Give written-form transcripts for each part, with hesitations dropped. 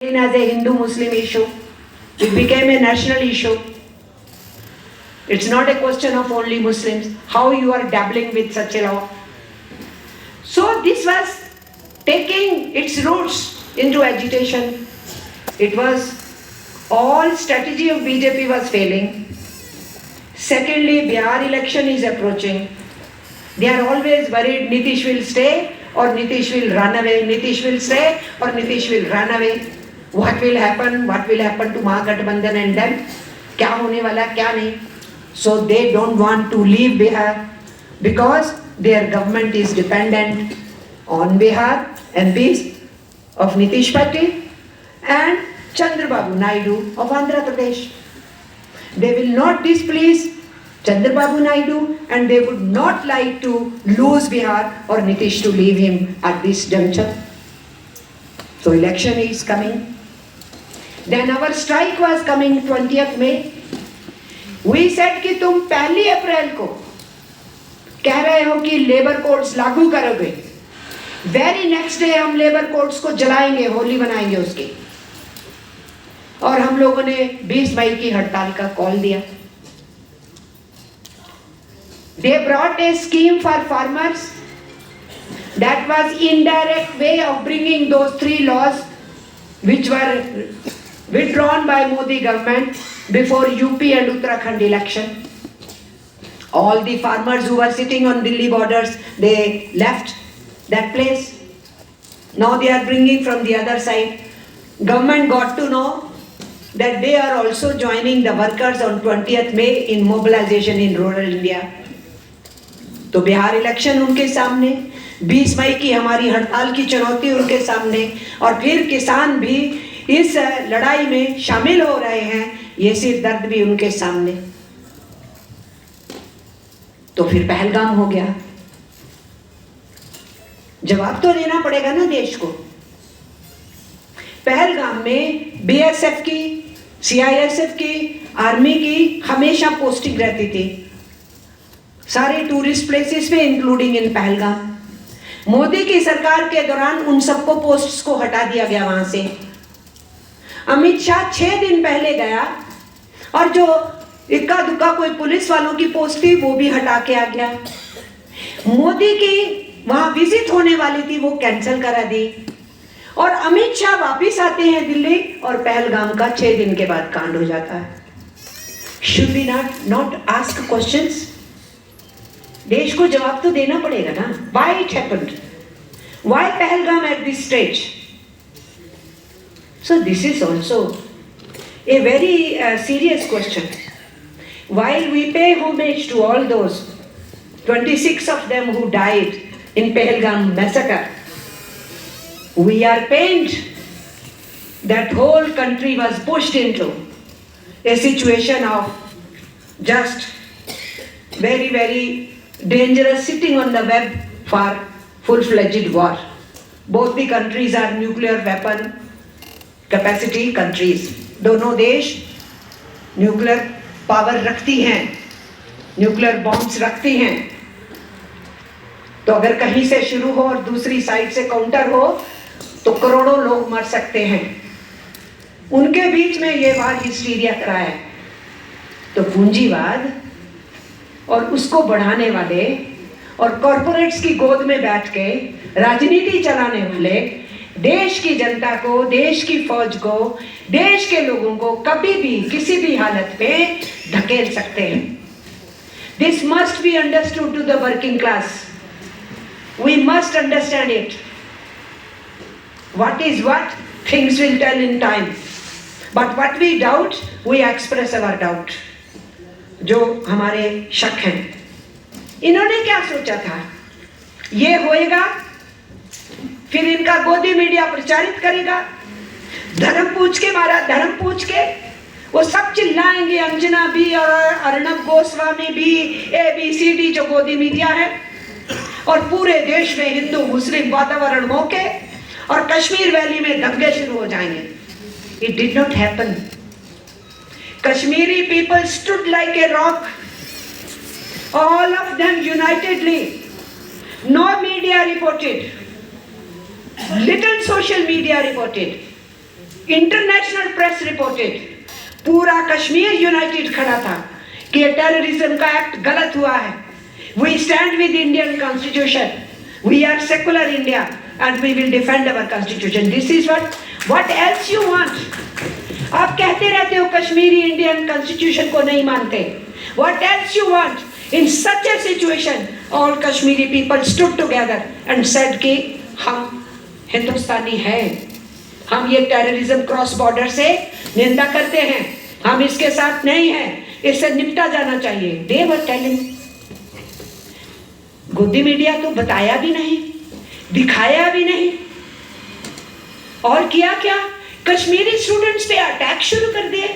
as a Hindu-Muslim issue. It became a national issue. It's not a question of only Muslims, how you are dabbling with such a law. So this was taking its roots into agitation. It was, all strategy of BJP was failing. Secondly, Bihar election is approaching. They are always worried Nitish will stay or Nitish will run away. Nitish will stay or Nitish will run away. What will happen? What will happen to Mahagathbandhan and them? क्या होने वाला क्या नहीं? So they don't want to leave Bihar because their government is dependent on Bihar MPs of Nitish Patil and Chandrababu Naidu of Andhra Pradesh. They will not displease Chandrababu Naidu and they would not like to lose Bihar or Nitish to leave him at this juncture. So election is coming. Then our strike was coming 20th May. We said कि तुम 1 अप्रैल को कह रहे हो कि labour codes लागू करोगे. Very next day हम लेबर कोड्स को जलाएंगे, होली बनाएंगे उसकी. और हम लोगों ने 20 मई की हड़ताल का कॉल दिया. They brought a scheme for farmers that was indirect way of bringing those 3 laws which were withdrawn by Modi government before UP and Uttarakhand election. All the farmers who were sitting on Delhi borders, they left that place. Now they are bringing from the other side. Government got to know that they are also joining the workers on 20th May in mobilization in rural India. तो Bihar election उनके सामने, 20 मई की हमारी हड़ताल की चुनौती उनके सामने, और फिर किसान भी इस लड़ाई में शामिल हो रहे हैं, ये सिर दर्द भी उनके सामने. तो फिर पहलगाम हो गया. जवाब तो देना पड़ेगा ना देश को. पहलगाम में बीएसएफ की, सीआईएसएफ की, आर्मी की हमेशा पोस्टिंग रहती थी सारे टूरिस्ट प्लेसेस पे, इंक्लूडिंग इन पहलगाम. मोदी की सरकार के दौरान उन सबको पोस्ट्स को हटा दिया गया वहां से. अमित शाह 6 दिन पहले गया और जो इक्का दुक्का कोई पुलिस वालों की पोस्ट थी वो भी हटा के आ गया. मोदी की वहां विजिट होने वाली थी वो कैंसिल करा दी और अमित शाह वापिस आते हैं दिल्ली और पहलगाम का 6 दिन के बाद कांड हो जाता है. Should we not ask questions? देश को जवाब तो देना पड़ेगा ना. Why it happened? Why Pahalgam at this stage? So this is also a very serious question. While we pay homage to all those 26 of them who died in Pahalgam massacre, we are pained that whole country was pushed into a situation of just very, very dangerous sitting on the web for full-fledged war. Both the countries are nuclear weapon capacity countries. दोनों देश nuclear power रखती हैं, nuclear bombs रखती हैं. तो अगर कहीं से शुरू हो और दूसरी साइड से काउंटर हो तो करोड़ों लोग मर सकते हैं. उनके बीच में ये वार हिस्टीरिया कराया है. तो पूंजीवाद और उसको बढ़ाने वाले और कॉरपोरेट्स की गोद में बैठ के राजनीति चलाने वाले देश की जनता को, देश की फौज को, देश के लोगों को कभी भी किसी भी हालत में धकेल सकते हैं. This must be understood to the working class. We must understand it. What is what? Things will tell in time. But what we doubt, we express our doubt. जो हमारे शक हैं. इन्होंने क्या सोचा था? ये होएगा, फिर इनका गोदी मीडिया प्रचारित करेगा, धर्म पूछ के मारा, धर्म पूछ के वो सब चिल्लाएंगे, अंजना भी और अर्णब गोस्वामी भी, ABCD जो गोदी मीडिया है, और पूरे देश में हिंदू मुस्लिम वातावरण मौके और कश्मीर वैली में दंगे शुरू हो जाएंगे. It did not happen. Kashmiri people stood like a rock, all of them unitedly. No media reported, little social media reported. International press reported, पूरा कश्मीर यूनाइटेड खड़ा था कि टेररिज्म का एक्ट गलत हुआ है. We stand with Indian constitution, we are secular India and we will defend our constitution. This is what else you want. आप कहते रहते हो कश्मीरी इंडियन कॉन्स्टिट्यूशन को नहीं मानते. What else you want. In such a situation, all Kashmiri people stood together and said कि हम हिंदुस्तानी हैं, हम ये टेररिज्म क्रॉस बॉर्डर से निंदा करते हैं, हम इसके साथ नहीं हैं, इससे निपटा जाना चाहिए. They were telling. गोदी मीडिया तो बताया भी नहीं, दिखाया भी नहीं, और किया क्या, कश्मीरी स्टूडेंट्स पे अटैक शुरू कर दिए,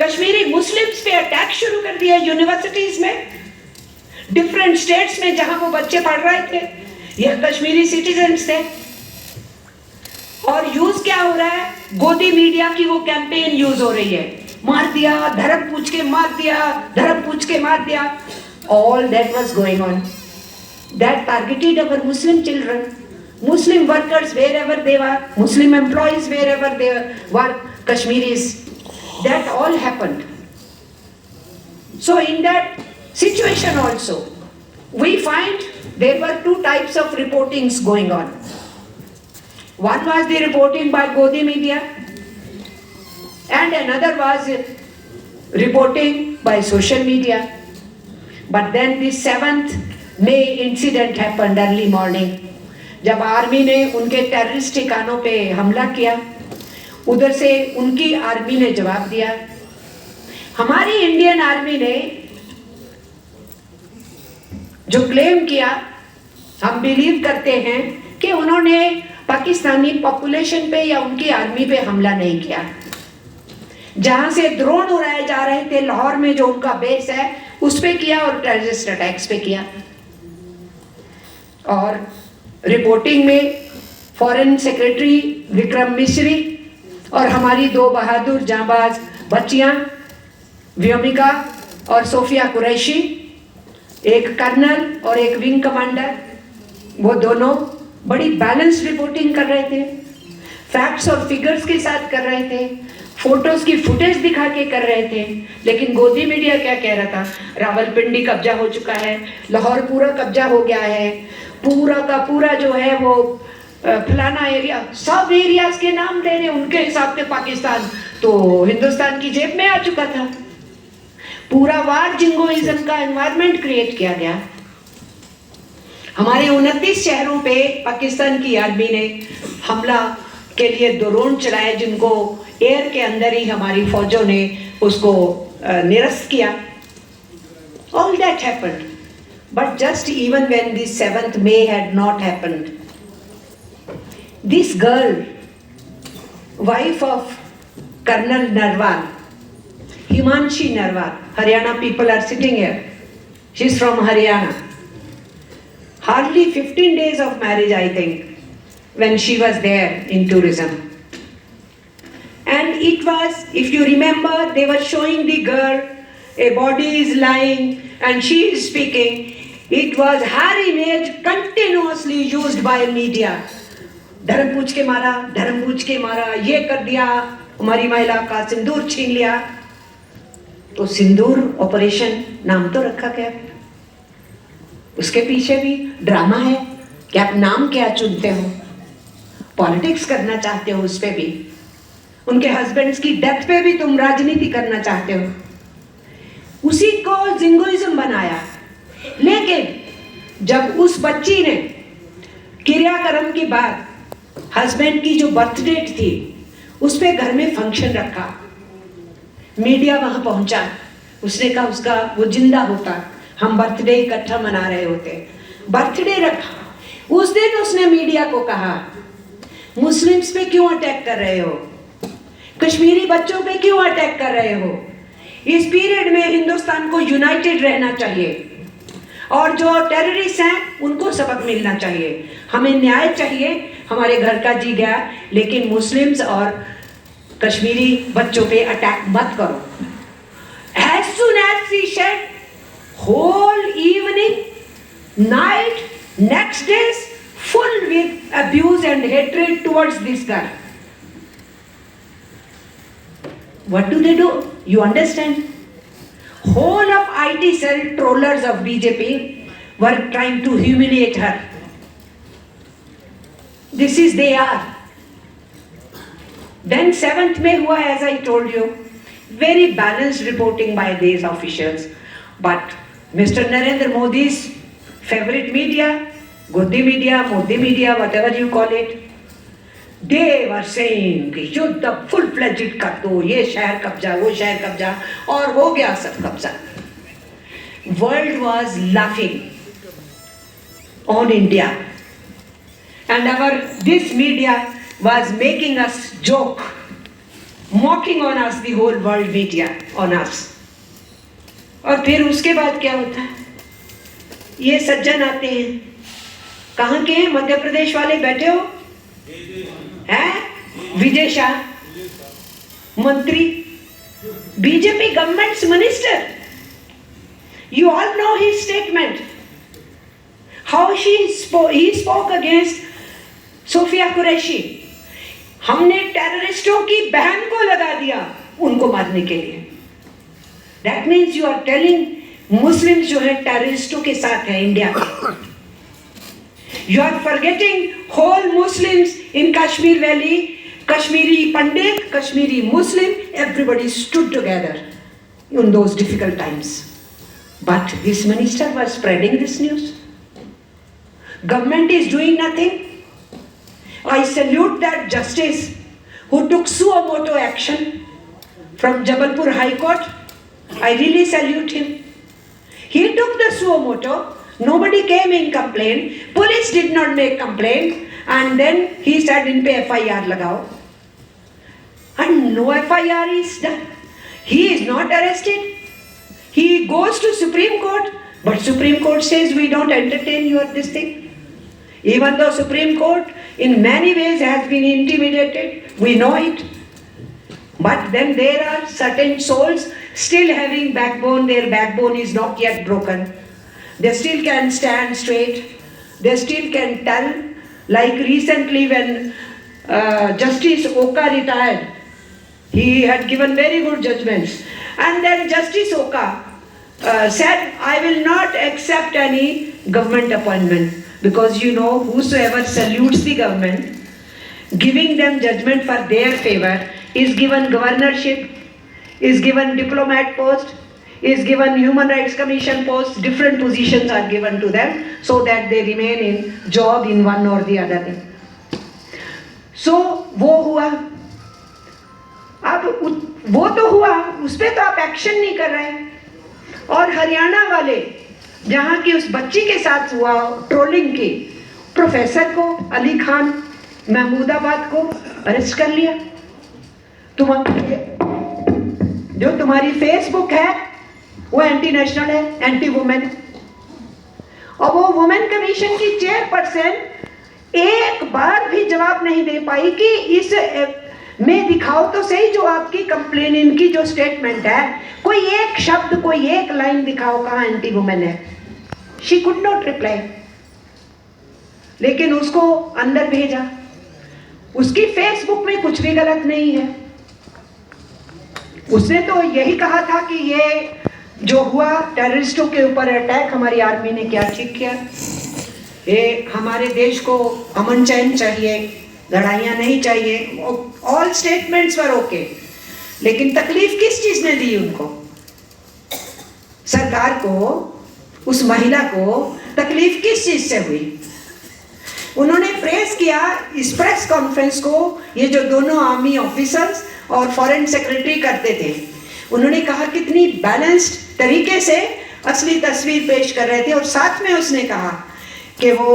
कश्मीरी मुस्लिम्स पे अटैक शुरू कर दिया यूनिवर्सिटीज में, डिफरेंट स्टेट्स में जहां वो बच्चे पढ़ रहे थे, यह कश्मीरी सिटीजन्स थे. और यूज क्या हो रहा है, गोदी मीडिया की वो कैंपेन यूज हो रही है, मार दिया, धर्म पूछ के मार दिया, धर्म पूछ के मार दिया. All that was going on, that targeted our Muslim children, Muslim workers wherever they were, Muslim employees wherever they were, Kashmiris. That all happened. So in that situation also, we find there were two types of reportings going on. One was the reporting by Godi media, and another was reporting by social media. But then the 7th May incident happened early morning. जब army ने उनके terrorist ठिकानों पे हमला किया, उधर से उनकी आर्मी ने जवाब दिया. हमारी इंडियन आर्मी ने जो क्लेम किया, हम बिलीव करते हैं कि उन्होंने पाकिस्तानी पॉपुलेशन पे या उनकी आर्मी पे हमला नहीं किया. जहां से ड्रोन उड़ाए जा रहे थे लाहौर में जो उनका बेस है उस पे किया और टेररिस्ट अटैक्स पे किया. और रिपोर्टिंग में फॉरेन सेक्रेटरी विक्रम मिश्री और हमारी दो बहादुर जांबाज बच्चियां व्योमिका और सोफिया कुरैशी, एक कर्नल और एक विंग कमांडर, वो दोनों बड़ी बैलेंस्ड रिपोर्टिंग कर रहे थे, फैक्ट्स और फिगर्स के साथ कर रहे थे, फोटोज की फुटेज दिखा के कर रहे थे. लेकिन गोदी मीडिया क्या कह रहा था, रावलपिंडी कब्जा हो चुका है, लाहौर पूरा कब्जा हो गया है, पूरा का पूरा जो है वो फलाना एरिया, सब एरियाज के नाम दे रहे. उनके हिसाब से पाकिस्तान तो हिंदुस्तान की जेब में आ चुका था. पूरा वार जिंगोइज्म का एनवायरनमेंट क्रिएट किया गया. हमारे 29 शहरों पे पाकिस्तान की आर्मी ने हमला के लिए ड्रोन चलाए, जिनको एयर के अंदर ही हमारी फौजों ने उसको निरस्त किया. All that happened. But just even when the 7th May had not happened, this girl, wife of Colonel Narwal, Himanshi Narwal, Haryana people are sitting here. She's from Haryana. Hardly 15 days of marriage, I think, when she was there in tourism. And it was, if you remember, they were showing the girl, a body is lying and she is speaking. It was her image continuously used by media. धर्म पूछ के मारा, धर्म पूछ के मारा, ये कर दिया, हमारी महिला का सिंदूर छीन लिया. तो सिंदूर ऑपरेशन नाम तो रखा गया, उसके पीछे भी ड्रामा है कि आप नाम क्या चुनते हो, पॉलिटिक्स करना चाहते हो, उस पे भी उनके हस्बैंड्स की डेथ पे भी तुम राजनीति करना चाहते हो. उसी को जिंगोइज्म बनाया. लेकिन जब उस बच्ची ने क्रियाक्रम के बाद हस्बैंड की जो बर्थ डेट थी उस पे घर में फंक्शन रखा, मीडिया वहां पहुंचा, उसने कहा उसका वो जिंदा होता, हम बर्थडे इकट्ठा मना रहे होते, बर्थडे रखा. उस दिन उसने मीडिया को कहा, मुस्लिम्स पे क्यों अटैक कर रहे हो, कश्मीरी बच्चों पे क्यों अटैक कर रहे हो. इस पीरियड में हिंदुस्तान को यूनाइटेड रहना चाहिए और जो टेररिस्ट हैं उनको सबक मिलना चाहिए. हमें न्याय चाहिए, हमारे घर का जी गया, लेकिन मुस्लिम्स और कश्मीरी बच्चों पे अटैक मत करो. As soon as she said, whole evening, night, next days, full with abuse and hatred towards this girl. What do? You understand? Whole of IT cell trollers of BJP were trying to humiliate her. This is they are. Then 7th में हुआ, as I told you, very balanced reporting by these officials. But Mr. Narendra Modi's favorite media, Godi media, Modi media, whatever you call it, they were saying कि युद्ध full fledged कर दो, ये शहर कब्जा, वो शहर कब्जा, और हो गया सब कब्जा. World was laughing on India, and this media was making us joke, mocking on us, the whole world media on us. और फिर उसके बाद क्या होता है? ये सज्जन आते हैं, कहाँ के हैं? मध्य प्रदेश वाले बैठे हो हैं? विजय शाह मंत्री, BJP governments minister. You all know his statement, how he spoke against Sophia Qureshi. हमने टेररिस्टों की बहन को लगा दिया उनको मारने के लिए. That means you are telling Muslims जो है टेररिस्टों के साथ है इंडिया के. You are forgetting whole Muslims in Kashmir Valley, Kashmiri Pandit, Kashmiri Muslim, everybody stood together in those difficult times. But this minister was spreading this news. Government is doing nothing. I salute that justice who took suo moto action from Jabalpur High Court. I really salute him. He took the suo moto. Nobody came in complaint. Police did not make complaint. And then he said, in pe FIR lagao. And no FIR is done. He is not arrested. He goes to Supreme Court, but Supreme Court says we don't entertain your this thing. Even though Supreme Court in many ways has been intimidated, we know it. But then there are certain souls still having backbone, their backbone is not yet broken. They still can stand straight, they still can tell. Like recently when Justice Oka retired, he had given very good judgments. And then Justice Oka said, I will not accept any government appointment, because you know, whosoever salutes the government, giving them judgment for their favor, is given governorship, is given diplomat post, is given Human Rights Commission post, different positions are given to them so that they remain in job in one or the other. So, वो हुआ. अब वो तो हुआ, उस पर तो आप एक्शन नहीं कर रहे हैं. और हरियाणा वाले, जहाँ की उस बच्ची के साथ हुआ ट्रोलिंग की, प्रोफेसर को, अली खान महमूदाबाद को अरेस्ट कर लिया. जो तुम्हारी फेसबुक है वो एंटी नेशनल है, एंटी वुमेन. और वो वुमेन कमीशन की चेयरपर्सन एक बार भी जवाब नहीं दे पाई कि इस में दिखाओ तो सही जो आपकी कंप्लेन, इनकी जो स्टेटमेंट है, कोई एक शब्द, कोई एक लाइन दिखाओ कहाँ एंटी वुमेन है. She could not reply. लेकिन उसको अंदर भेजा. उसकी फेसबुक में कुछ भी गलत नहीं है. उसने तो यही कहा था कि ये जो हुआ टेररिस्टों के ऊपर अटैक, हमारी आर्मी ने क्या ठीक किया. ये हमारे देश को अमन चैन चाहिए, लड़ाइयाँ नहीं चाहिए. ऑल स्टेटमेंट्स वर ओके. लेकिन तकलीफ किस चीज ने दी उनको? सरकार को, उस महिला को तकलीफ किस चीज से हुई? उन्होंने प्रेस किया इस प्रेस कॉन्फ्रेंस को, ये जो दोनों आर्मी ऑफिसर्स और फॉरेन सेक्रेटरी करते थे, उन्होंने कहा कितनी बैलेंस्ड तरीके से असली तस्वीर पेश कर रहे थे. और साथ में उसने कहा कि वो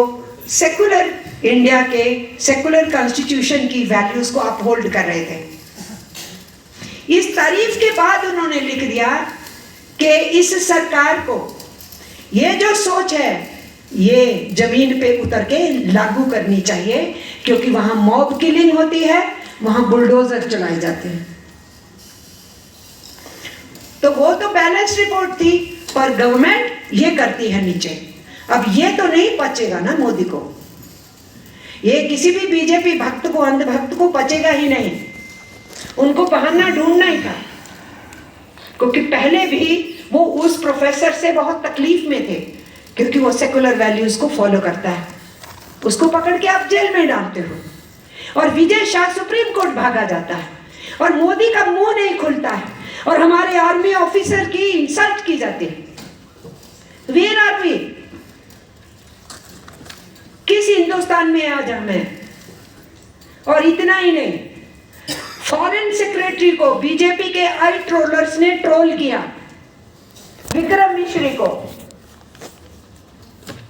सेकुलर इंडिया के, सेकुलर कॉन्स्टिट्यूशन की वैल्यूज को अपहोल्ड कर रहे थे. इस तारीफ के बाद उन्होंने लिख दिया कि इस सरकार को ये जो सोच है ये जमीन पे उतर के लागू करनी चाहिए, क्योंकि वहां मॉब किलिंग होती है, वहां बुलडोजर चलाए जाते हैं. तो वो तो बैलेंस रिपोर्ट थी, पर गवर्नमेंट ये करती है नीचे. अब ये तो नहीं पचेगा ना मोदी को. ये किसी भी बीजेपी भक्त को, अंधभक्त को पचेगा ही नहीं। उनको बहाना ढूंढना ही था, क्योंकि पहले भी वो उस प्रोफेसर से बहुत तकलीफ में थे, क्योंकि वो सेकुलर वैल्यूज को फॉलो करता है। उसको पकड़ के आप जेल में डालते हो, और विजय शाह सुप्रीम कोर्ट भागा जाता है, और मोदी का मुंह नहीं खुलता है, और हमारे आर्मी ऑफिसर की इंसल्ट की जाती है। Where are we? किस हिंदुस्तान में आज हम हैं? और इतना ही नहीं, फॉरेन सेक्रेटरी को बीजेपी के आई ट्रोलर्स ने ट्रोल किया, विक्रम मिश्री को,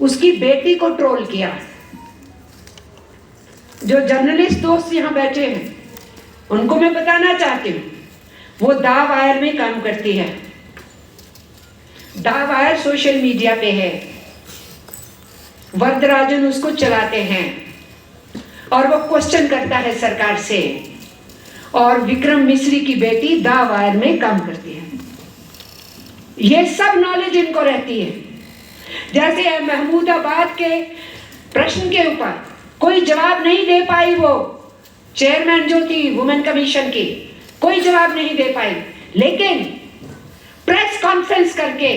उसकी बेटी को ट्रोल किया। जो जर्नलिस्ट दोस्त यहां बैठे हैं उनको मैं बताना चाहती हूं, वो दा वायर में काम करती है। दा वायर सोशल मीडिया पे है, वरदराजन उसको चलाते हैं, और वो क्वेश्चन करता है सरकार से, और विक्रम मिश्री की बेटी दा वायर में काम करती है। ये सब नॉलेज इनको रहती है। जैसे महमूदाबाद के प्रश्न के ऊपर कोई जवाब नहीं दे पाई, वो चेयरमैन जो थी वुमेन कमीशन की, कोई जवाब नहीं दे पाई, लेकिन प्रेस कॉन्फ्रेंस करके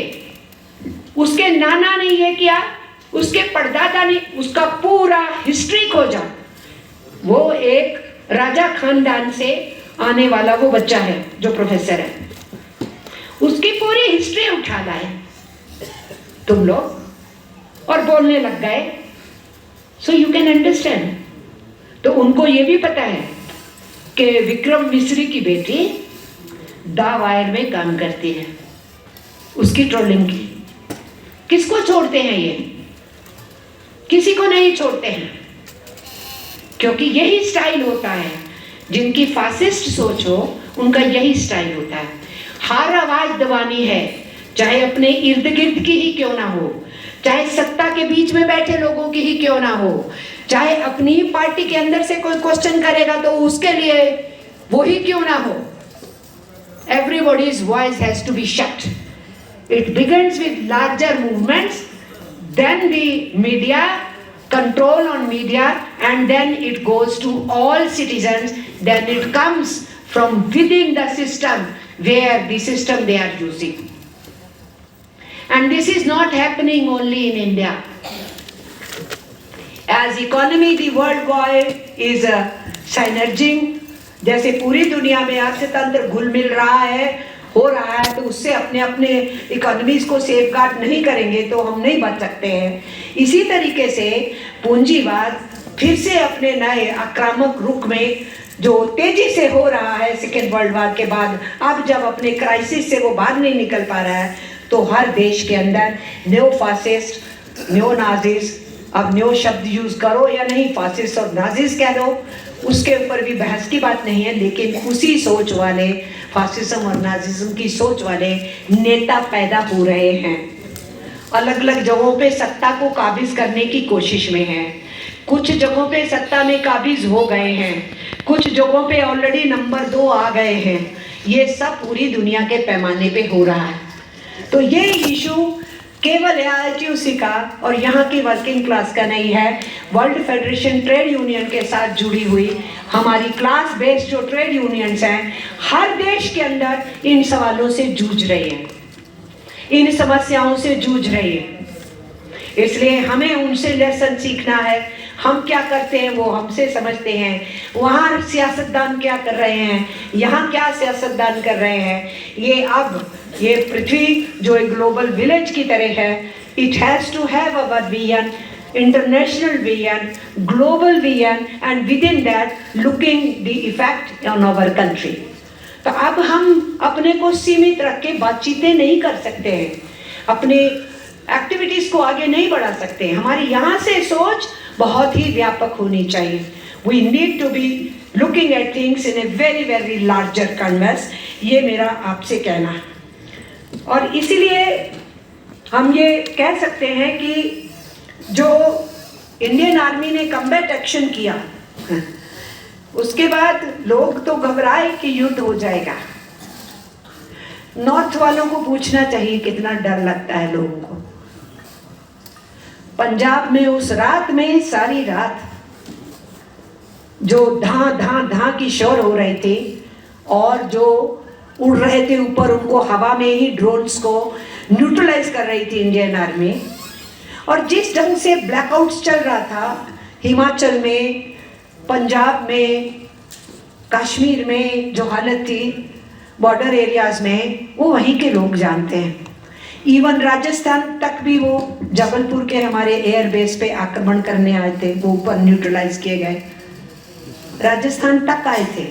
उसके नाना ने ये किया, उसके परदादा ने, उसका पूरा हिस्ट्री खोजा। वो एक राजा खानदान से आने वाला वो बच्चा है जो प्रोफेसर है, उसकी पूरी हिस्ट्री उठा लाए तुम लोग, और बोलने लग गए। So you can understand. तो उनको ये भी पता है कि विक्रम मिश्री की बेटी दा वायर में काम करती है, उसकी ट्रोलिंग की। किसको छोड़ते हैं ये? किसी को नहीं छोड़ते हैं, क्योंकि यही स्टाइल होता है। जिनकी फासिस्ट सोच हो उनका यही स्टाइल होता है। हर आवाज दबानी है, चाहे अपने इर्द गिर्द की ही क्यों ना हो, चाहे सत्ता के बीच में बैठे लोगों की ही क्यों ना हो, चाहे अपनी पार्टी के अंदर से कोई क्वेश्चन करेगा तो उसके लिए वो ही क्यों ना हो। Everybody's voice has to be shut. It begins with larger movements, then the media, control on media, and then it goes to all citizens, then it comes from within the system, where the system they are using. And this is not happening only in India. As economy, the worldwide is synerging. जैसे पूरी दुनिया में अर्थतंत्र घुल मिल रहा है, हो रहा है, तो उससे अपने अपने इकोनॉमीज को सेफगार्ड नहीं करेंगे तो हम नहीं बच सकते हैं। इसी तरीके से पूंजीवाद फिर से अपने नए आक्रामक रुख में जो तेजी से हो रहा है सेकेंड वर्ल्ड वॉर के बाद, अब जब अपने क्राइसिस से वो बाहर नहीं निकल पा रहा है, तो हर देश के अंदर न्यो फासिस्ट, न्यो नाजिस, अब न्यो शब्द यूज करो या नहीं, फासिस्ट और नाजिस कह दो, उसके ऊपर भी बहस की बात नहीं है, लेकिन उसी सोच वाले, फासिज्म और नाजिज्म की सोच वाले नेता पैदा हो रहे हैं। अलग अलग जगहों पे सत्ता को काबिज करने की कोशिश में हैं। कुछ जगहों पे सत्ता में काबिज हो गए हैं, कुछ जगहों पे ऑलरेडी नंबर 2 आ गए हैं। ये सब पूरी दुनिया के पैमाने पे हो रहा है। तो ये इशू केवल AITUC का और यहाँ की वर्किंग क्लास का नहीं है, वर्ल्ड फेडरेशन ट्रेड यूनियन के साथ जुड़ी हुई हमारी क्लास बेस्ड जो ट्रेड यूनियंस हैं, हर देश के अंदर इन सवालों से जूझ रही हैं, इन समस्याओं से जूझ रही है। इसलिए हमें उनसे लेसन सीखना है। हम क्या करते हैं वो हमसे समझते हैं, वहाँ सियासतदान क्या कर रहे हैं, यहाँ क्या सियासतदान कर रहे हैं। ये पृथ्वी जो एक ग्लोबल विलेज की तरह है, it has to have our vision, international vision, global vision, and within that looking the effect on our country. तो अब हम अपने को सीमित रख के बातचीतें नहीं कर सकते हैं, अपने एक्टिविटीज़ को आगे नहीं बढ़ा सकते। हमारी यहाँ से सोच बहुत ही व्यापक होनी चाहिए। We need to be looking at things in a very very larger canvas. ये मेरा आपसे कहना है। और इसीलिए हम ये कह सकते हैं कि जो इंडियन आर्मी ने कम्बैट एक्शन किया, उसके बाद लोग तो घबराए कि युद्ध हो जाएगा। नॉर्थ वालों को पूछना चाहिए कितना डर लगता है लोगों को। पंजाब में उस रात में सारी रात जो धां धां धां की शोर हो रहे थे और जो उड़ रहे थे ऊपर, उनको हवा में ही ड्रोन्स को न्यूट्रलाइज कर रही थी इंडियन आर्मी। और जिस ढंग से ब्लैकआउट्स चल रहा था हिमाचल में, पंजाब में, कश्मीर में जो हालत थी बॉर्डर एरियाज में, वो वहीं के लोग जानते हैं। इवन राजस्थान तक भी वो जबलपुर के हमारे एयरबेस पे आक्रमण करने आए थे, वो ऊपर न्यूट्रलाइज किए गए, राजस्थान तक आए थे।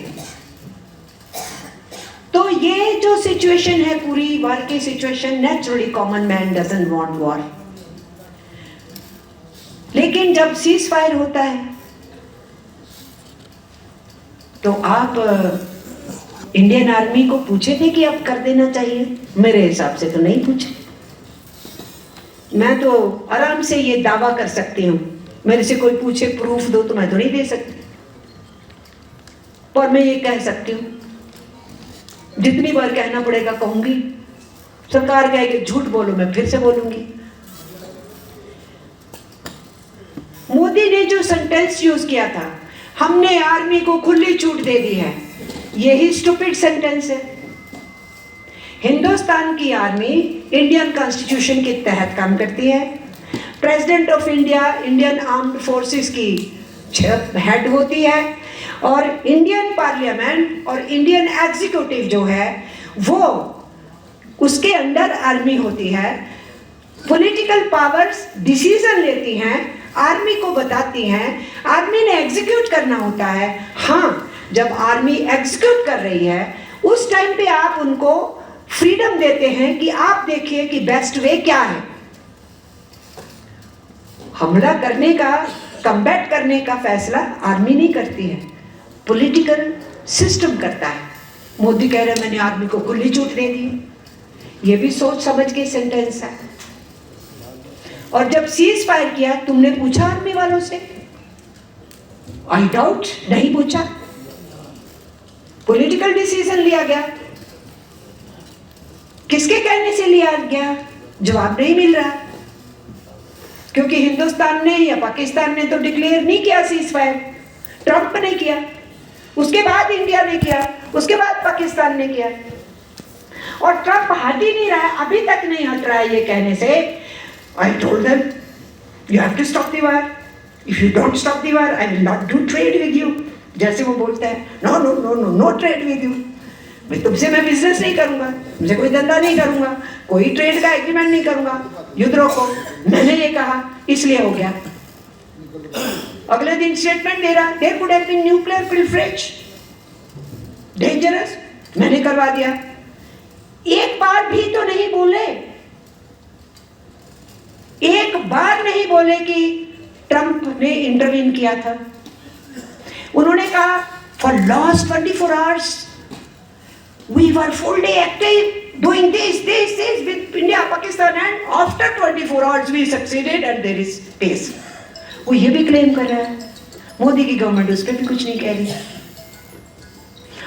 तो ये जो सिचुएशन है पूरी वॉर की situation, naturally common man doesn't want war. लेकिन जब सीज फायर होता है तो आप इंडियन आर्मी को पूछे थे कि अब कर देना चाहिए? मेरे हिसाब से तो नहीं पूछे। मैं तो आराम से ये दावा कर सकती हूँ, मेरे से कोई पूछे प्रूफ दो तो मैं तो नहीं दे सकती, पर मैं ये कह सकती हूँ, जितनी बार कहना पड़ेगा कहूंगी। सरकार कहेगी झूठ बोलो, मैं फिर से बोलूंगी। मोदी ने जो सेंटेंस यूज किया था, हमने आर्मी को खुली छूट दे दी है, यही स्टूपिड सेंटेंस है। हिंदुस्तान की आर्मी इंडियन कॉन्स्टिट्यूशन के तहत काम करती है। President of India Indian armed forces की हेड होती है और इंडियन पार्लियामेंट और इंडियन एग्जीक्यूटिव जो है वो उसके अंडर आर्मी होती है। पॉलिटिकल पावर्स डिसीजन लेती हैं, आर्मी को बताती हैं, आर्मी ने एग्जीक्यूट करना होता है। हाँ, जब आर्मी एग्जीक्यूट कर रही है उस टाइम पे आप उनको फ्रीडम देते हैं कि आप देखिए कि बेस्ट वे क्या है। हमला करने का, कम्बैट करने का फैसला आर्मी नहीं करती है, पॉलिटिकल सिस्टम करता है। मोदी कह रहे हैं मैंने आर्मी को खुली छूट दे दी, ये भी सोच समझ के सेंटेंस है। और जब सीज फायर किया, तुमने पूछा आर्मी वालों से? आई डाउट, नहीं पूछा। पॉलिटिकल डिसीजन लिया गया, किसके कहने से लिया गया? जवाब नहीं मिल रहा, क्योंकि हिंदुस्तान ने या पाकिस्तान ने तो डिक्लेयर नहीं किया सीज फायर, ट्रंप ने किया, उसके बाद इंडिया ने किया, उसके बाद पाकिस्तान ने किया। और ट्रंप हट ही नहीं रहा है, अभी तक नहीं हट रहा है ये कहने से I told them, you have to stop the war. If you don't stop the war, I will not do trade with you. जैसे वो बोलते हैं, no, no, no, no, no trade with you. मैं तुमसे मैं बिजनेस नहीं करूंगा, तुमसे कोई धंधा नहीं करूंगा, कोई ट्रेड का एग्रीमेंट नहीं करूंगा, युद्ध रोको। मैंने ये कहा इसलिए हो गया। अगले दिन स्टेटमेंट दे रहा, there could have been nuclear pilferage, dangerous, मैंने करवा दिया। एक बार भी तो नहीं बोले, एक बार नहीं बोले कि ट्रंप ने इंटरवीन किया था। उन्होंने कहा for last 24 hours we were full day active doing this with India Pakistan and after 24 hours we succeeded and there is peace. वो ये भी क्लेम कर रहा है। मोदी की गवर्नमेंट उस पर भी कुछ नहीं कह रही।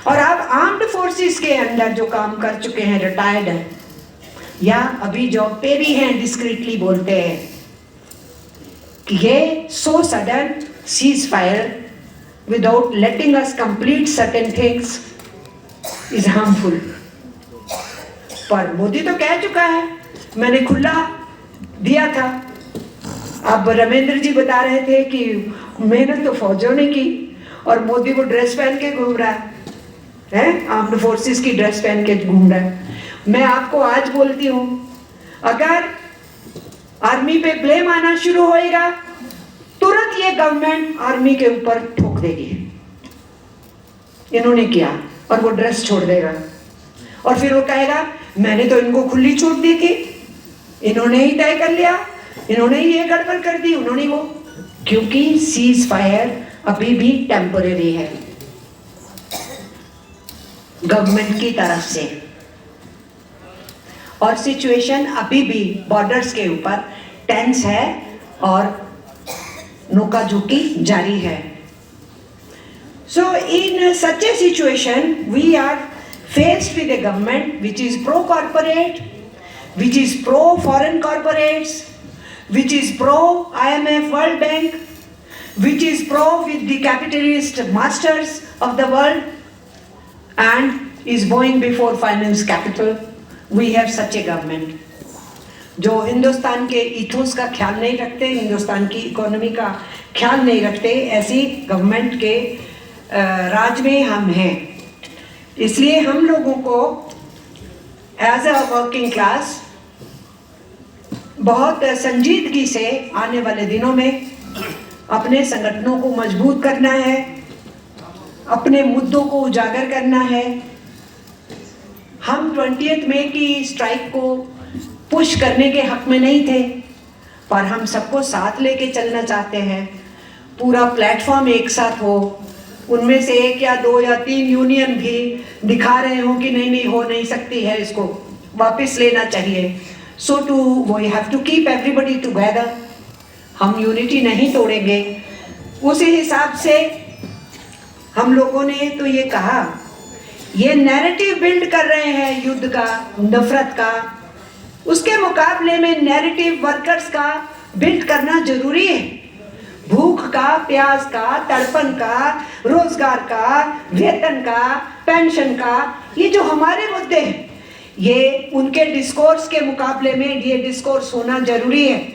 और आप आर्म्ड फोर्सेस के अंदर जो काम कर चुके हैं, रिटायर्ड है या अभी जॉब पे भी हैं, डिस्क्रीटली बोलते हैं कि ये so sudden cease fire without letting us complete certain things is harmful. पर मोदी तो कह चुका है, मैंने खुला दिया था। अब रमेंद्र जी बता रहे थे कि मेहनत तो फौजों ने की और मोदी को ड्रेस पहन के घूम रहा है, आर्म्ड फोर्सेस की ड्रेस पहन के घूम रहा है। मैं आपको आज बोलती हूं, अगर आर्मी पे ब्लेम आना शुरू होएगा तुरंत ये गवर्नमेंट आर्मी के ऊपर ठोक देगी। इन्होंने किया और वो ड्रेस छोड़ देगा और फिर वो कहेगा मैंने तो इनको खुली छूट दी थी, इन्होंने ही तय कर लिया, इन्होंने ही ये गड़बड़ कर दी, उन्होंने वो। क्योंकि सीज फायर अभी भी टेम्परेरी है गवर्नमेंट की तरफ से और सिचुएशन अभी भी बॉर्डर्स के ऊपर टेंस है और नोकाझोंकी जारी है। So in such a situation we are faced with a government which is pro-corporate, which is pro-foreign corporates, which is pro-IMF World Bank, which is pro with the capitalist masters of the world and is bowing before finance capital. We have such a government जो हिंदुस्तान के ethos का ख्याल नहीं रखते, हिंदुस्तान की economy का ख्याल नहीं रखते, ऐसी गवर्नमेंट के राज में हम हैं। इसलिए हम लोगों को एज अ वर्किंग क्लास बहुत संजीदगी से आने वाले दिनों में अपने संगठनों को मजबूत करना है, अपने मुद्दों को उजागर करना है। हम 20 मई की स्ट्राइक को पुश करने के हक में नहीं थे, पर हम सबको साथ लेके चलना चाहते हैं। पूरा प्लेटफॉर्म एक साथ हो, उनमें से 1 या 2 या 3 यूनियन भी दिखा रहे हो कि नहीं नहीं हो नहीं सकती है, इसको वापस लेना चाहिए। So to we have to keep everybody together. हम यूनिटी नहीं तोड़ेंगे। उसी हिसाब से हम लोगों ने तो ये कहा, ये नैरेटिव बिल्ड कर रहे हैं युद्ध का, नफरत का, उसके मुकाबले में नैरेटिव वर्कर्स का बिल्ड करना जरूरी है। भूख का, प्यास का, तड़पन का, रोजगार का, वेतन का, पेंशन का, ये जो हमारे मुद्दे हैं, ये उनके डिस्कोर्स के मुकाबले में ये डिस्कोर्स होना जरूरी है।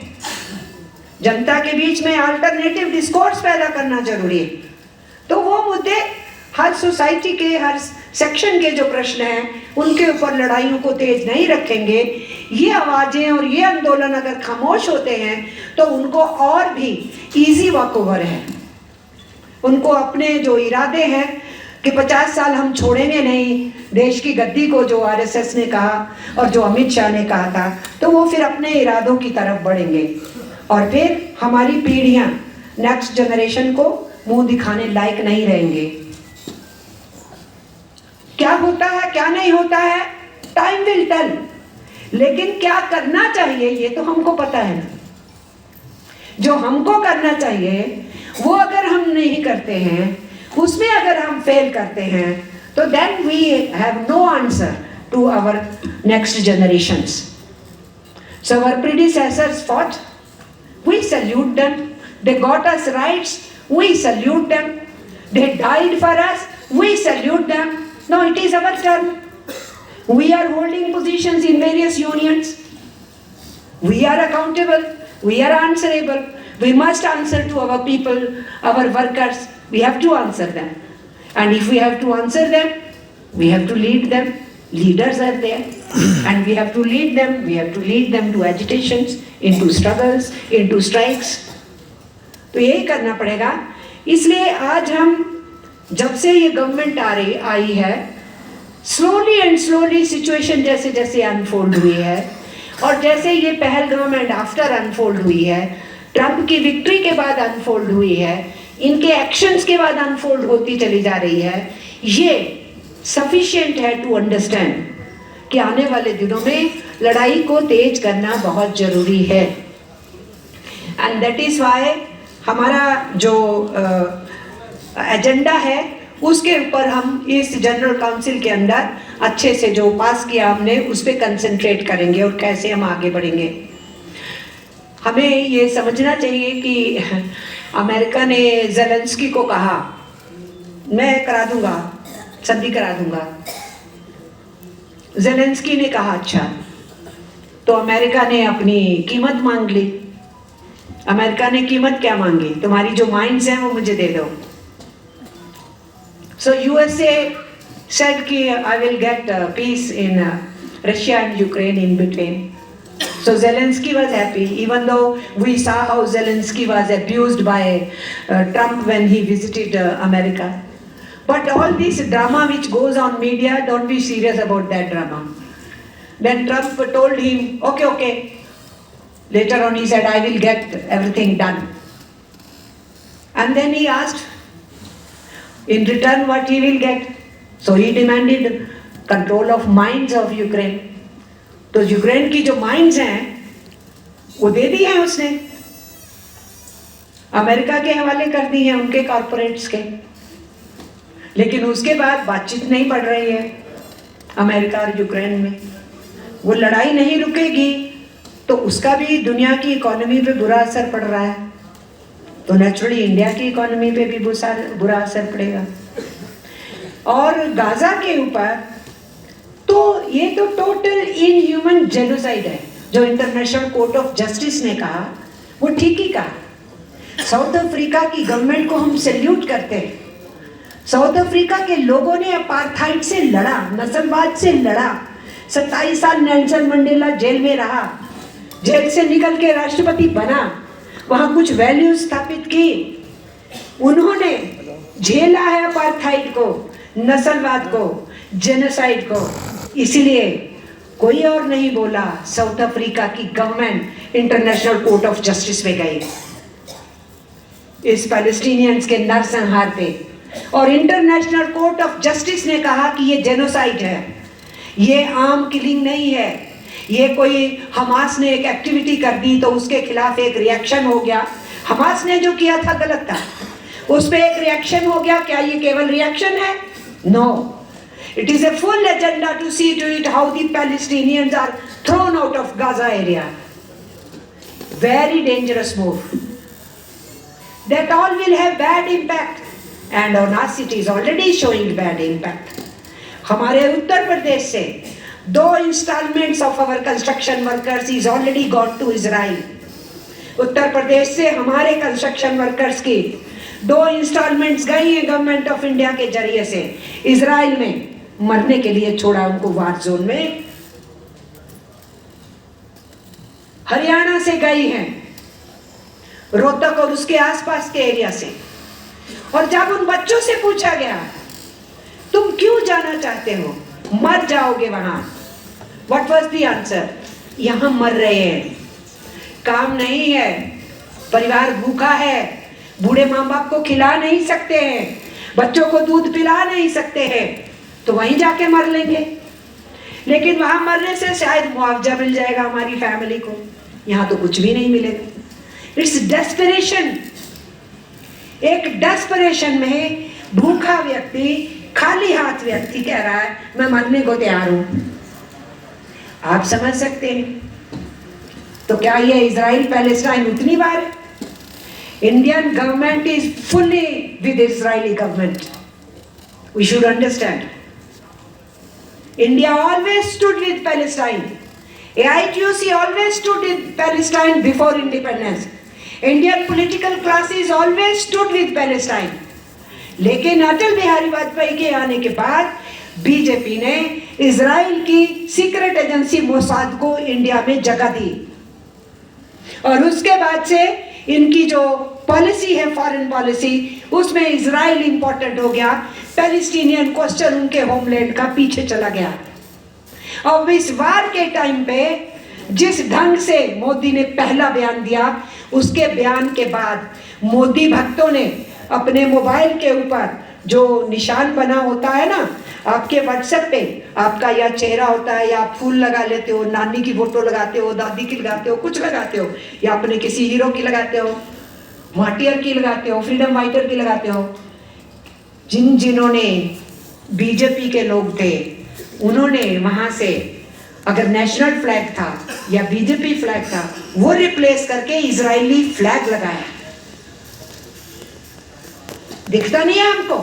जनता के बीच में अल्टरनेटिव डिस्कोर्स पैदा करना जरूरी है। तो वो मुद्दे हर सोसाइटी के हर सेक्शन के जो प्रश्न हैं उनके ऊपर लड़ाइयों को तेज नहीं रखेंगे। ये आवाजें और ये आंदोलन अगर खामोश होते हैं तो उनको और भी इजी वॉकओवर है। उनको अपने जो इरादे हैं कि 50 साल हम छोड़ेंगे नहीं देश की गद्दी को, जो आरएसएस ने कहा और जो अमित शाह ने कहा था, तो वो फिर अपने इरादों की तरफ बढ़ेंगे और फिर हमारी पीढ़ियां नेक्स्ट जनरेशन को मुंह दिखाने लायक नहीं रहेंगे। क्या होता है क्या नहीं होता है टाइम विल टेल, लेकिन क्या करना चाहिए ये तो हमको पता है ना। जो हमको करना चाहिए वो अगर हम नहीं करते हैं, उसमें अगर हम फेल करते हैं, तो then we have no answer to our next generations. So our predecessors fought, we salute them. They got us rights, we salute them. They died for us, we salute them. Now it is our turn. We are holding positions in various unions. We are accountable, we are answerable. We must answer to our people, our workers. We have to answer them. And if we have to answer them, we have to lead them. Leaders are there. And we have to lead them. We have to lead them to agitations, into struggles, into strikes. तो यही करना पड़ेगा। इसलिए आज हम जब से ये गवर्नमेंट आई है, स्लोली एंड स्लोली सिचुएशन जैसे जैसे अनफोल्ड हुई है और जैसे ये पहलगाम एंड आफ्टर अनफोल्ड हुई है, ट्रंप की विक्ट्री के बाद अनफोल्ड हुई है, इनके एक्शंस के बाद अनफोल्ड होती चली जा रही है, ये सफिशिएंट है टू अंडरस्टैंड कि आने वाले दिनों में लड़ाई को तेज करना बहुत जरूरी है। एंड दैट इज वाई हमारा जो एजेंडा है उसके ऊपर हम इस जनरल काउंसिल के अंदर अच्छे से जो पास किया हमने उस पर कंसंट्रेट करेंगे और कैसे हम आगे बढ़ेंगे। हमें ये समझना चाहिए कि अमेरिका ने ज़ेलेंस्की को कहा मैं करा दूंगा, संधि करा दूंगा। ज़ेलेंस्की ने कहा अच्छा, तो अमेरिका ने अपनी कीमत मांग ली। अमेरिका ने कीमत क्या मांगी? तुम्हारी जो माइंस हैं वो मुझे दे दो। सो यूएसए said कि I will get peace in Russia and Ukraine in between. So Zelensky was happy, even though we saw how Zelensky was abused by Trump when he visited America. But all this drama which goes on media, don't be serious about that drama. Then Trump told him, okay. Later on he said, I will get everything done. And then he asked, in return what he will get. So he demanded control of mines of Ukraine. तो Ukraine की जो mines हैं वो दे दी हैं उसने, America के हवाले कर दी हैं उनके कॉर्पोरेट्स के। लेकिन उसके बाद बातचीत नहीं बढ़ रही है अमेरिका और यूक्रेन में। वो लड़ाई नहीं रुकेगी तो उसका भी दुनिया की इकोनॉमी पे बुरा असर पड़ रहा है। तो नेचुरली इंडिया की इकोनॉमी पे भी बुरा असर पड़ेगा। और गाजा के ऊपर तो ये तो टोटल इनह्यूमन जेनोसाइड है। जो इंटरनेशनल कोर्ट ऑफ जस्टिस ने कहा वो ठीक ही कहा। साउथ अफ्रीका की गवर्नमेंट को हम सैल्यूट करते हैं। साउथ अफ्रीका के लोगों ने अपार्थाइड से लड़ा, नस्लवाद से लड़ा। 27 साल नेल्सन मंडेला जेल में रहा, जेल से निकल के राष्ट्रपति बना, वहां कुछ वैल्यू स्थापित की। उन्होंने झेला है अपार्थाइड को, नस्लवाद को, जेनोसाइड को। इसलिए कोई और नहीं बोला, साउथ अफ्रीका की government international court of justice में गई इस पैलेस्टीनियंस के नरसंहार पे। और इंटरनेशनल कोर्ट ऑफ जस्टिस ने कहा कि ये जेनोसाइड है, ये आम किलिंग नहीं है, ये कोई हमास ने एक एक्टिविटी कर दी तो उसके खिलाफ एक रिएक्शन हो गया। हमास ने जो किया था गलत था, उस पर एक रिएक्शन हो गया। क्या ये केवल रिएक्शन है? No, it is a full agenda to see to it how the Palestinians are thrown out of Gaza area. Very dangerous move. That all will have bad impact, and on us it is already showing bad impact. हमारे उत्तर प्रदेश से 2 installments of our construction workers is already got to Israel. Uttar Pradesh से हमारे construction workers की 2 installments गई हैं government of India के जरिए से इजराइल में, मरने के लिए छोड़ा उनको वार जोन में। हरियाणा से गई हैं, रोहतक और उसके आसपास के एरिया से। और जब उन बच्चों से पूछा गया तुम क्यों जाना चाहते हो, मर जाओगे वहां, व्हाट वाज द आंसर? यहां मर रहे हैं, काम नहीं है, परिवार भूखा है, बूढ़े माँ बाप को खिला नहीं सकते हैं, बच्चों को दूध पिला नहीं सकते हैं, तो वहीं जाके मर लेंगे। लेकिन वहां मरने से शायद मुआवजा मिल जाएगा हमारी फैमिली को, यहां तो कुछ भी नहीं मिलेगा। It's desperation. एक डेस्परेशन में भूखा व्यक्ति, खाली हाथ व्यक्ति कह रहा है मैं मरने को तैयार हूं। आप समझ सकते हैं। तो क्या ये इजराइल पैलेस्टाइन उतनी बार है? Indian government is fully with Israeli government, we should understand. India always stood with Palestine. AITUC always stood with Palestine before independence. Indian political classes always stood with Palestine. लेकिन अटल बिहारी वाजपेयी के आने के बाद BJP ने Israel की secret agency Mossad को India में जगह दी। और उसके बाद से इनकी जो पॉलिसी है, फॉरेन पॉलिसी, उसमें इजराइल इंपॉर्टेंट हो गया। पैलेस्टीनियन क्वेश्चन उनके होमलैंड का पीछे चला गया। अब इस वार के टाइम पे जिस ढंग से मोदी ने पहला बयान दिया, उसके बयान के बाद मोदी भक्तों ने अपने मोबाइल के ऊपर जो निशान बना होता है ना, आपके व्हाट्सएप पे आपका या चेहरा होता है, या आप फूल लगा लेते हो, नानी की फोटो लगाते हो, दादी की लगाते हो, कुछ लगाते हो, या अपने किसी हीरो की लगाते हो, मार्टियर की लगाते हो, फ्रीडम फाइटर की लगाते हो। जिन्होंने बीजेपी के लोग थे, उन्होंने वहां से अगर नेशनल फ्लैग था या बीजेपी फ्लैग था, वो रिप्लेस करके इजरायली फ्लैग लगाया। दिखता नहीं है हमको?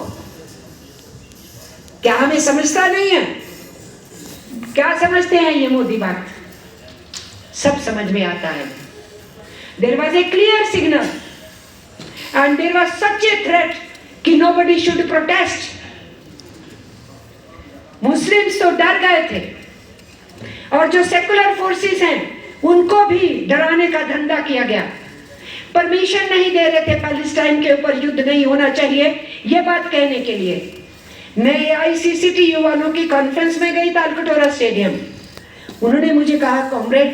क्या हमें समझता नहीं है? क्या समझते हैं ये मोदी बात? सब समझ में आता है। There was a clear signal and there was such a threat कि नोबडी शुड प्रोटेस्ट। मुस्लिम्स तो डर गए थे, और जो सेकुलर फोर्सेस हैं उनको भी डराने का धंधा किया गया। परमिशन नहीं दे रहे थे पैलेस्टाइन के ऊपर युद्ध नहीं होना चाहिए, ये बात कहने के लिए। मैं AICCTU वालों की कॉन्फ्रेंस में गई तालकटोरा स्टेडियम। उन्होंने मुझे कहा, कॉमरेड,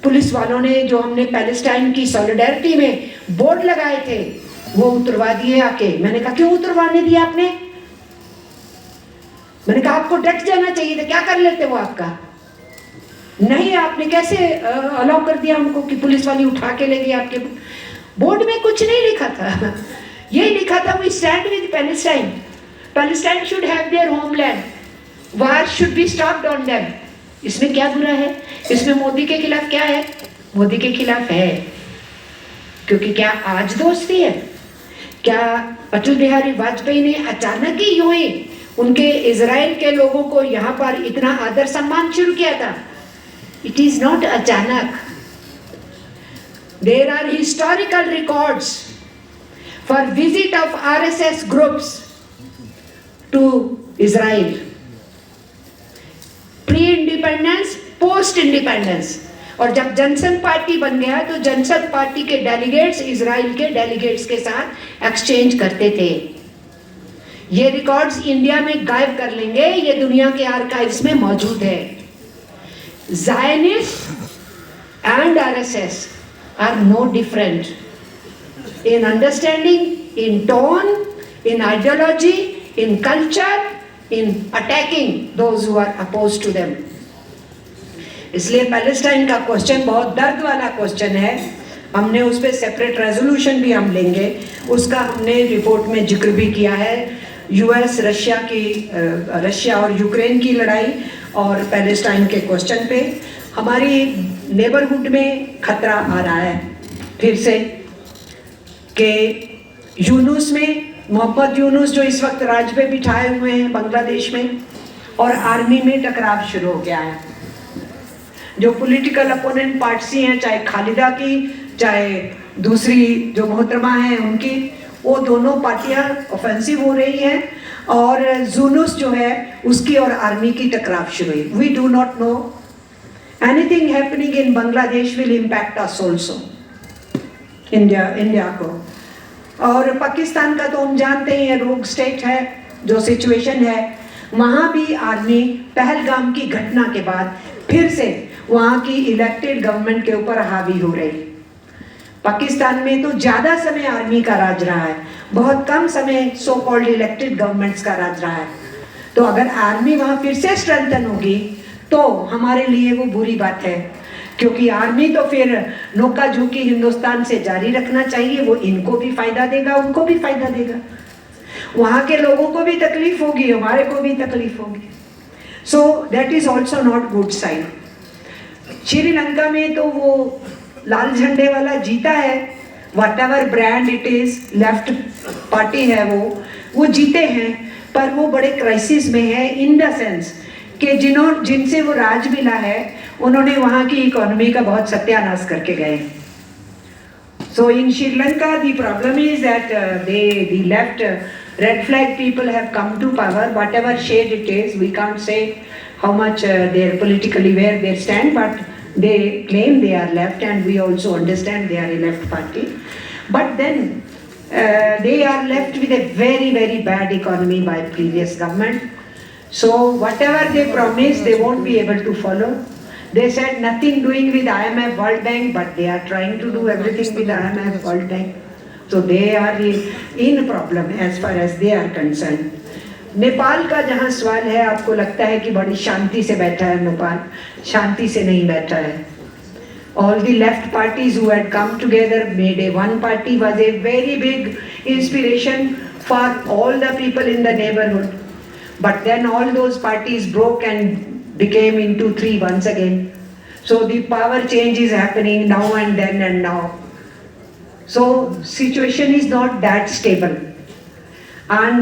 पुलिस वालों ने जो हमने पैलेस्टाइन की सॉलिडारिटी में बोर्ड लगाए थे वो उतरवा दिए आके। मैंने कहा क्यों उतरवाने दिया आपने? मैंने कहा आपको डट जाना चाहिए था, क्या कर लेते वो आपका? नहीं, आपने कैसे अलाउ कर दिया हमको कि पुलिस वाली उठा के ले गई आपके? बोर्ड में कुछ नहीं लिखा था, यही लिखा था we stand with Palestine, Palestine should have their homeland, war should be stopped on them. इसमें क्या बुरा है? इसमें मोदी के खिलाफ क्या है? मोदी के खिलाफ है। क्योंकि क्या आज दोस्ती है? क्या अटल बिहारी वाजपेयी ने अचानक ही यूं ही उनके इजराइल के लोगों को यहाँ पर इतना आदर सम्मान शुरू किया था? इट इज नॉट अचानक. There are historical records for visit of RSS groups to Israel, pre independence, post independence. और जब जनसंघ पार्टी बन गया तो जनसंघ पार्टी के डेलीगेट्स इजराइल के डेलीगेट्स के साथ एक्सचेंज करते थे. ये रिकॉर्ड्स इंडिया में गायब कर लेंगे, ये दुनिया के आर्काइव्स में मौजूद है. Zionists and RSS are no different in understanding, in tone, in ideology, in culture, in attacking those who are opposed to them. इसलिए पैलेस्टाइन का क्वेश्चन बहुत दर्द वाला क्वेश्चन है. हमने उस पर सेपरेट रेजोल्यूशन भी हम लेंगे, उसका हमने रिपोर्ट में जिक्र भी किया है. यूएस रशिया और यूक्रेन की लड़ाई और पैलेस्टाइन के क्वेश्चन पे हमारी नेबरहुड में खतरा आ रहा है फिर से कि यूनुस में, मोहम्मद यूनुस जो इस वक्त राज पे बिठाए हुए हैं बांग्लादेश में, और आर्मी में टकराव शुरू हो गया है. जो पॉलिटिकल अपोनेंट पार्टी हैं, चाहे खालिदा की चाहे दूसरी जो मोहतरमा हैं उनकी, वो दोनों पार्टियां ऑफेंसिव हो रही हैं और यूनुस जो है उसकी और आर्मी की टकराव शुरू हुई. We do not know anything happening in Bangladesh will impact us also, India को. और पाकिस्तान का तो हम जानते ही हैं, रोग स्टेट है, जो सिचुएशन है वहाँ भी आर्मी पहलगाम की घटना के बाद फिर से वहाँ की इलेक्टेड गवर्नमेंट के ऊपर हावी हो रही. पाकिस्तान में तो ज़्यादा समय आर्मी का राज रहा है, बहुत कम समय सो कॉल्ड इलेक्टेड गवर्नमेंट्स का राज रहा है. तो अगर आर्मी वहाँ फिर से स्ट्रेंथन होगी तो हमारे लिए वो बुरी बात है, क्योंकि आर्मी तो फिर नोका झोंकी हिंदुस्तान से जारी रखना चाहिए. वो इनको भी फायदा देगा, उनको भी फायदा देगा, वहाँ के लोगों को भी तकलीफ होगी, हमारे को भी तकलीफ होगी. So that is also not good sign. Sri Lanka में तो वो लाल झंडे वाला जीता है, whatever brand it is, left party है वो जीते हैं, पर वो बड़े क्राइसिस में है इन द सेंस कि जिनसे वो राज मिला है उन्होंने वहाँ की इकोनॉमी का बहुत सत्यानाश करके गए. So in Sri Lanka the problem is that the left red flag people have come to power, whatever shade it is. We can't say how much they're politically where they stand, but they claim they are left, and we also understand they are a left party. But then they are left with a very, very bad economy by previous government. So whatever they promise, they won't be able to follow. They said nothing doing with IMF, World Bank, but they are trying to do everything with IMF, World Bank. So they are in problem as far as they are concerned. Nepal का जहाँ सवाल है, आपको लगता है कि बड़ी शांति से बैठा है नेपाल, शांति से नहीं बैठा है. All the left parties who had come together made a one party, was a very big inspiration for all the people in the neighborhood. But then all those parties broke and became into three once again. So the power change is happening now and then and now. So situation is not that stable. And